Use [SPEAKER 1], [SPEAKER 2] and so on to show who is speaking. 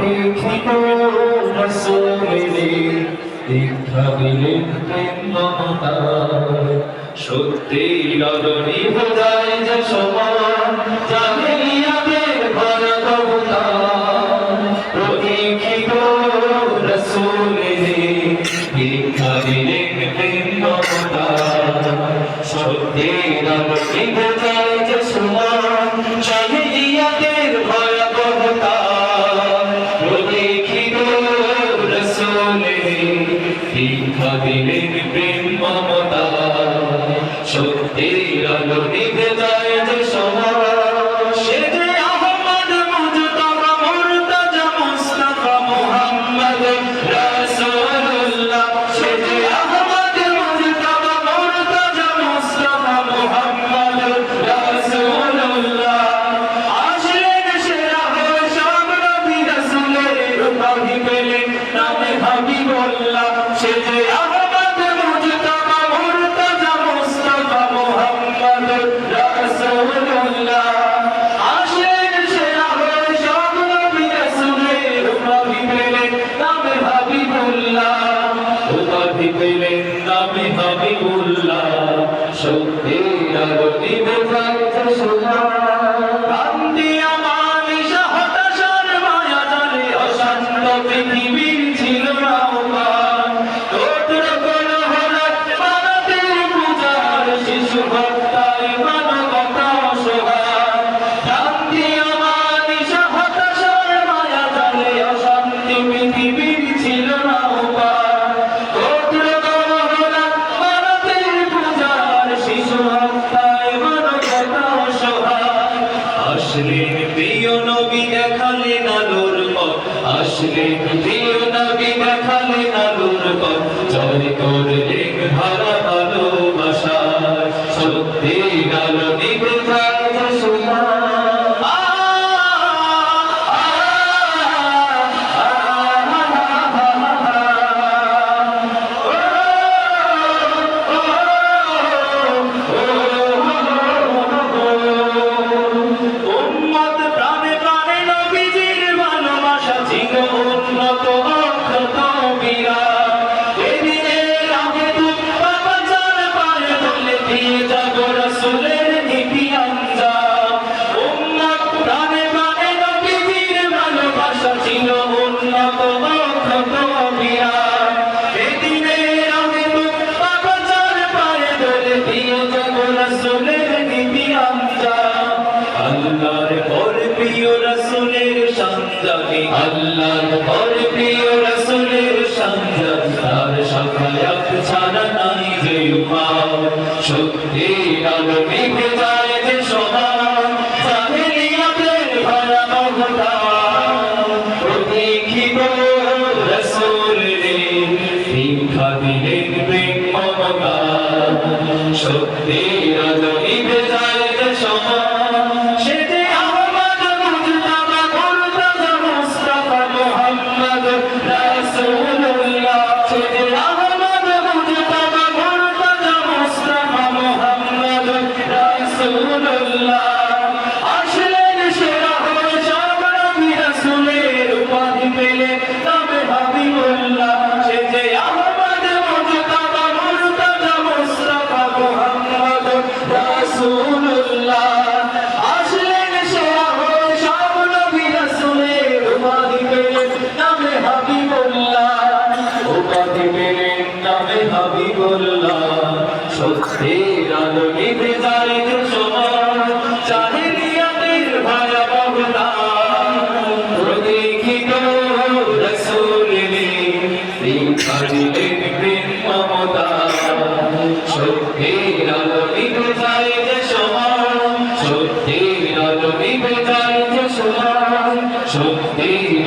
[SPEAKER 1] প্রতীক্ষিত রাসূলের দীক্ষা দিলেন প্রেম মমতায় সত্যি রজনী বোঝায় যে সমান জাহেলিয়াতের ভয়াবহতা প্রতীক্ষিত রাসূলের দীক্ষা দিলেন প্রেম মমতায় সত্যি রজনী বোঝায় যে সমান জাহেলিয়াতের ভয়াবহতা প্রতীক্ষিত রাসূলের দীক্ষা দিলেন প্রেম মমতা সত্যির আলো নিভে যায় যে সমাজ সে যে আহমদ মুজতবা মুরতাজা মুস্তাফা মুহাম্মদ রাসূলুল্লাহ সে যে আহমদ মুজতবা মুরতাজা মুস্তাফা মুহাম্মদ রাসূলুল্লাহ আসলেন সেরা হয়ে সব নবী রাসূলের উপাধি পেলেন নামে হাবিবুল্লাহ সে যে আহমদ মুজতবা মুরতাজা মুস্তাফা মুহাম্মদ রাসূলুল্লাহ আসলেন সেরা হয়ে সব নবী রাসূলের উপাধি পেলেন নামে হাবিবুল্লাহ উপাধি পেলেন নামে হাবিবুল্লাহ সত্যের আলো নিভে যায় যে শান্তি আমানিশা হতাশার মায়া জালে অশান্ত পৃথিবীর ছিল না উপায় তোর কোনো হঠাৎ মানতের পূজার শিশু হত্যায় মানবতা অসহায় শান্তি আমানিশা হতাশার মায়া জালে অশান্তি পৃথিবীর ছিল না উপায় তোর কোনো হঠাৎ মানতের পূজার শিশু হত্যায় মানবতা অসহায় আসলেন প্রিয় নবী দেখালেন আলোর পথ আসলেন প্রিয় নবী দেখালেন আলোর পথ জয় করলেন ভাড়া ভালোবাসা সত্যির আলো নিভে যায় যে সোনা উন্নত অক্ষত বিরাট এদিনের আগে তুই বাবা জান পারে বলে দিয়ে যাব রাসূলের নীতি আঞ্জাম উম্মত প্রাণে প্রাণে নবীজির ভালোবাসা ছিল উন্নত অক্ষত বিরাট এদিনের আগে তুই বাবা জান পারে বলে দিয়ে যাব রাসূলের নীতি আঞ্জাম আল্লাহর পর প্রিয় রাসূলের শানজানি আল্লাহর পর প্রিয় রাসূলের শানজানি তার শাফায়াত ছাড়া নাই যে উপায় সত্যির আলো নিভে যায় যে সমান জাহেলিয়াতের ভয়াবহতা প্রতীক্ষিত রাসূলের দীক্ষা দিলেন প্রেম মমতা সত্যির আলো নিভে যায় যে সমান সে যে আহমদ মুজতবা মুরতাজা মুস্তাফা মুহাম্মদ রাসূলুল্লাহ সে যে আহমদ মুজতবা মুরতাজা মুস্তাফা মুহাম্মদ রাসূলুল্লাহ আসলেন সেরা হয়ে সব নবী রাসূলের উপাধি পেলেন নামে হাবিবুল্লাহ সে যে আহমদ মুজতবা মুরতাজা মুস্তাফা মুহাম্মদ রাসূলুল্লাহ আসলেন সেরা হয়ে সব নবী রাসূলের উপাধি পেলেন নামে হাবিবুল্লাহ উপাধি পেলেন নামে হাবিবুল্লাহ সত্যের আলো নিভে যায় যে সমান জাহেলিয়াতের ভয়াবহতা প্রতীক্ষিত রাসূলের দীক্ষা দিলেন প্রেম মমতা সত্যের আলো নিভে যায় যে সমান সত্যের আলো নিভে যায় যে সমান সত্যের